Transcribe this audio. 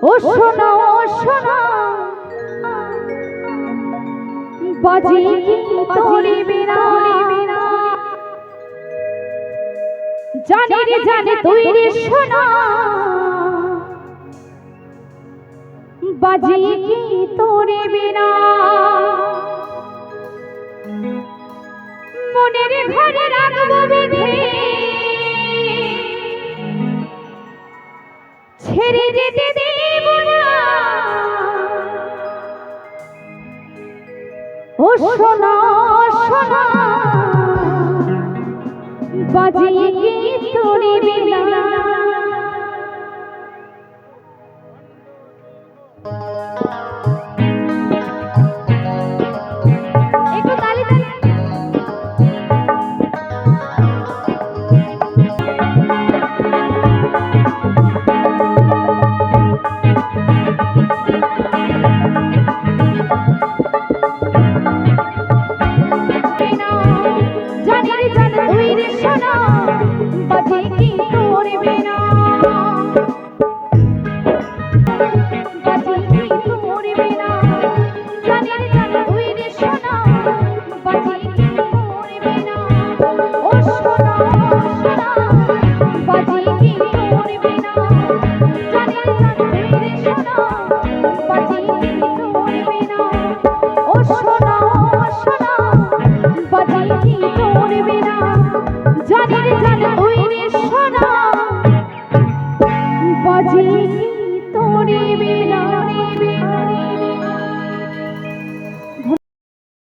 ও শোনো শোনো বাজি কি তোরে বিনা জানি রে জানি তুই রে শোনো বাজি কি তোরে বিনা মনের ঘরে রাখবো বেঁধে ছেড়ে যেতে দেব না ও সোনা সোনা বাজি কি তোরে বিনা একটু তালি তালি জানি রে জানি তুই রে